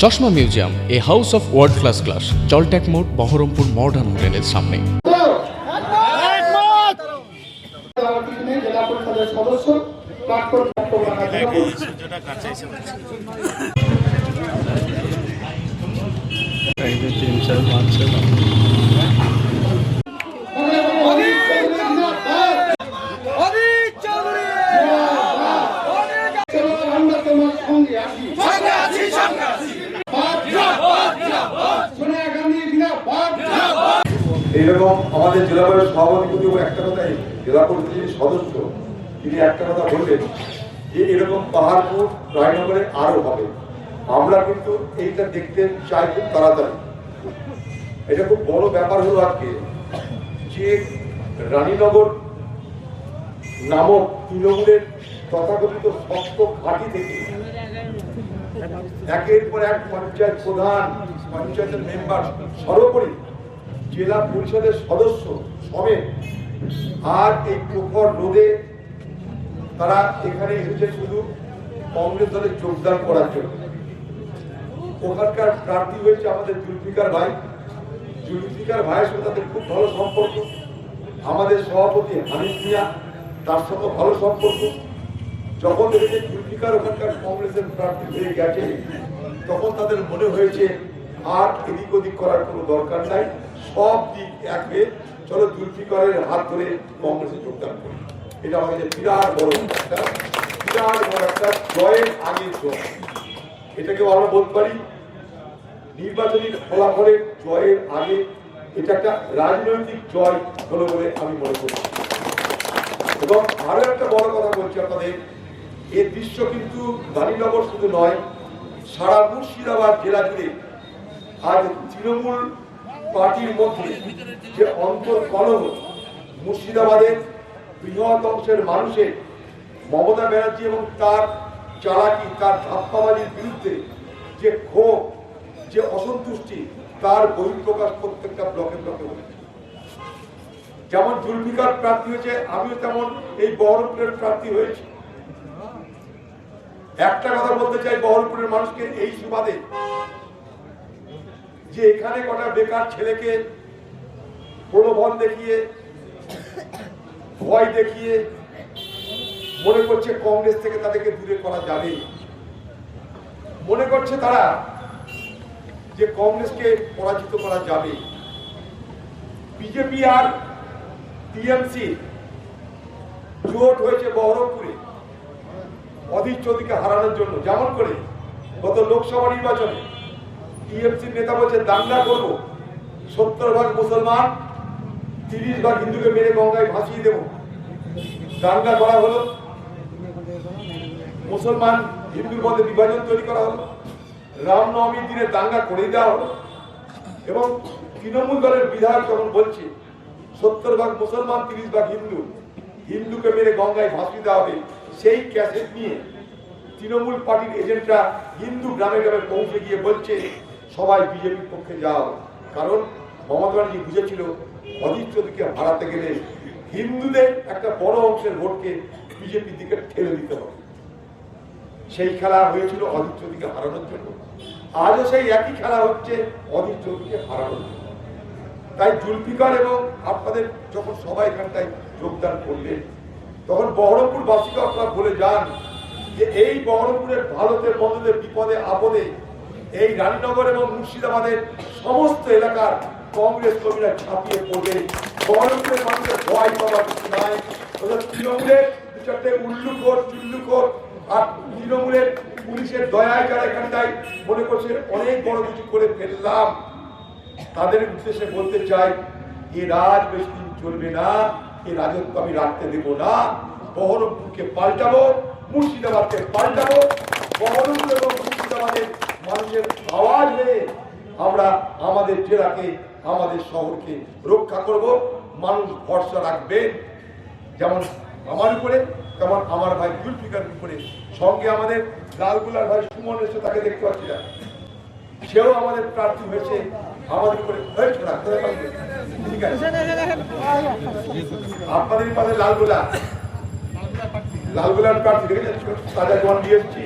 চশমা museum, a house of world class, জলট্যাক মোড়, বহরমপুর মডার্ন হোটেলের সামনে। জেলা পরিষদের সদস্য এইরকম আমাদের জেলা পরিষদ সভাপতি একটা কথাই জেলা পরিষদের সদস্য তিনি একটা কথা বললেন যে এরকম পাহাড়পুর রায়নগরে আরো হবে। আমরা কিন্তু এইটা দেখতে চাই খুব তাড়াতাড়ি। এটা খুব বড় ব্যাপার হলো আজকে যে রানীনগর নামক তৃণমূলের তথাকথিত শক্ত ঘাঁটি থেকে একের পর এক পঞ্চায়েত প্রধান, পঞ্চায়েতের মেম্বার, সর্বোপরি জেলা পরিষদের সদস্য সমেত আর এই প্রখর রোদে তারা এখানে এসেছে শুধু কংগ্রেস দলে যোগদান করার জন্য। ওখানকার প্রার্থী হয়েছে আমাদের জুলফিকার ভাই। জুলফিকার ভাইয়ের সাথে তাদের খুব ভালো সম্পর্ক। আমাদের সভাপতি হানিফ মিয়া, তার সাথে ভালো সম্পর্ক। যখন দেখেছে জুলফিকার ওখানকার কংগ্রেসের প্রার্থী হয়ে গেছে তখন তাদের মনে হয়েছে আর এদিক ওদিক করার কোনো দরকার নাই, সব দিক এক হয়ে চলো জুলফিকারের হাত ধরে কংগ্রেসে যোগদান করি। এটা আমাদের বিরাট বড় একটা জয়ের আগের জয়। এটাকে আমরা বলতে পারি নির্বাচনী ফলাফলের জয়ের আগে এটা একটা রাজনৈতিক জয় হলো বলে আমি মনে করি। এবং আরো একটা বড় কথা বলছি আপনাদের, এর দৃশ্য কিন্তু রানীনগর শুধু নয়, সারা মুর্শিদাবাদ জেলা জুড়ে আজ তৃণমূল পার্টির মধ্যে যে অন্তর্কলহ, মুর্শিদাবাদের বৃহৎ অংশের মানুষের মমতা ব্যানার্জি এবং তার চালাকি, তার ধাপ্পাবাজির বিরুদ্ধে যে ক্ষোভ, যে অসন্তুষ্টি, তার বহিঃপ্রকাশ প্রত্যেকটা ব্লকে ব্লকে হয়েছে। যেমন জুলফিকার প্রার্থী হয়েছে, আমিও তেমন এই বহরমপুরের প্রার্থী হয়েছি। একটা কথা বলতে চাই বহরমপুরের মানুষকে এই সুবাদে, যে এখানে কটা বেকার ছেলেকে প্রলোভন দেখিয়ে, ভয় দেখিয়ে মনে করছে কংগ্রেস থেকে তাদেরকে দূরে করা যাবে। মনে করছে তারা যে কংগ্রেসকে পরাজিত করা যাবে। বিজেপি আর টিএমসি জোট হয়েছে বহরমপুরে অধীর চৌধুরীকে হারানোর জন্য। যেমন করে গত লোকসভা নির্বাচনে টিএমসির নেতা বলছে দাঙ্গা করব, 70% মুসলমান, 30% হিন্দুকে মেরে গঙ্গায় ভাসিয়ে দেব। দাঙ্গা করা হলো, মুসলমান হিন্দুর মধ্যে বিভাজন তৈরি করা হলো, রামনবমীর দিনে দাঙ্গা করে দেওয়া হলো। এবং তৃণমূল দলের বিধায়ক যখন বলছে 70% মুসলমান, 30% হিন্দু, হিন্দুকে মেরে গঙ্গায় ভাসিয়ে দেওয়া হবে, সেই ক্যাসেট নিয়ে তৃণমূল পার্টির এজেন্টরা হিন্দু গ্রামে গ্রামে পৌঁছে গিয়ে বলছে সবাই বিজেপির পক্ষে যাও। কারণ মমতা ব্যানার্জি বুঝেছিল অধীর চৌধুরীকে হারাতে গেলে হিন্দুদের একটা বড় অংশের ভোটকে বিজেপির দিকে ঠেলে দিতে হবে। সেই খেলা হয়েছিল অধীর চৌধুরীকে হারানোর জন্য, আজও সেই একই খেলা হচ্ছে অধীর চৌধুরীকে হারানোর জন্য। তাই জুলফিকার এবং আপনাদের যখন সবাই এখানটায় যোগদান করলেন তখন বহরমপুর বাসীকে আপনারা বলে যান যে এই বহরমপুরের ভারতের বন্ধুদের বিপদে আপদে এই রানীনগর এবং মুর্শিদাবাদের সমস্ত এলাকার কংগ্রেস কর্মীরা ছাপিয়ে পড়বে। বহরমপুরের মানুষের ভয় পাওয়ার কিছু নাই। তৃণমূলের চারটে উল্লুখোর চুল্লুখোর আর তৃণমূলের পুলিশের দয়ায় যারা এখানটায় মনে করছে অনেক বড় কিছু করে ফেললাম, তাদের উদ্দেশ্যে বলতে চাই এ রাজ বেশি দিন চলবে না, এই রাজত্ব আমি রাখতে দেব না। বহরমপুরকে পাল্টাবো, মুর্শিদাবাদকে পাল্টাবো। বহরমপুর এবং মুর্শিদাবাদের মানুষের আওয়াজ হয়ে আমরা আমাদের জেলাকে, আমাদের শহরকে রক্ষা করব। মানুষ ভরসা রাখবে যেমন আমার উপরে, তেমন আমার ভাই জুলফিকার উপরে। সঙ্গে আমাদের লালগুলার ভাই সুমন এসে তাকে দেখতে পাচ্ছি না, সেও আমাদের প্রার্থী হয়েছে আমাদের উপরে। ঠিক আছে, আপনাদের পাশে লালগুলার প্রার্থী দেখেছেন, তাজা জোয়ান দিয়ে এসেছি।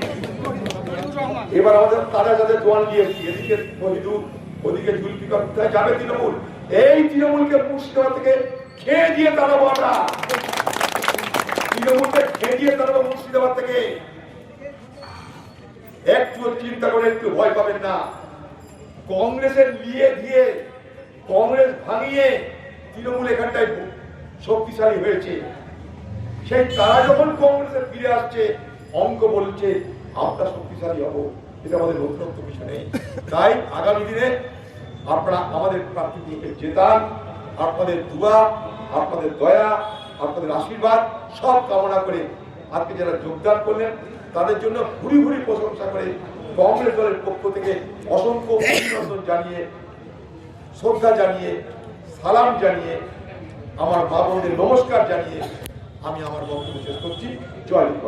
এবার আমাদের তাদের সাথে দোয়ান দিয়েছি, এদিকে মহিদুল, ওদিকে জুলফিকার, কোথায় যাবে তৃণমূল? এই তৃণমূলকে মুর্শিদাবাদ থেকে খেয়ে দিয়ে তাড়াবো আমরা, তৃণমূলকে খেয়ে দিয়ে তাড়াবো মুর্শিদাবাদ থেকে। একটু চিন্তা করে, একটু ভয় পাবেন না। কংগ্রেসের নিয়ে দিয়ে, কংগ্রেস ভাঙিয়ে তৃণমূল এখানটায় শক্তিশালী হয়েছে। সেই তারা যখন কংগ্রেসে ফিরে আসছে, অঙ্ক বলছে আমরা শক্তিশালী হব, এটা আমাদের নতুনত্ব কিছু নেই। তাই আগামী দিনে আপনারা আমাদের প্রার্থীগুলোকে জেতান। আপনাদের দুয়া, আপনাদের দয়া, আপনাদের আশীর্বাদ সব কামনা করে আজকে যারা যোগদান করলেন তাদের জন্য ভুরি ভুরি প্রশংসা করে কংগ্রেস দলের পক্ষ থেকে অসংখ্য অভিনন্দন জানিয়ে, শ্রদ্ধা জানিয়ে, সালাম জানিয়ে, আমার মা বোনদের নমস্কার জানিয়ে আমি আমার বক্তব্য শেষ করছি। জয় হিন্দ।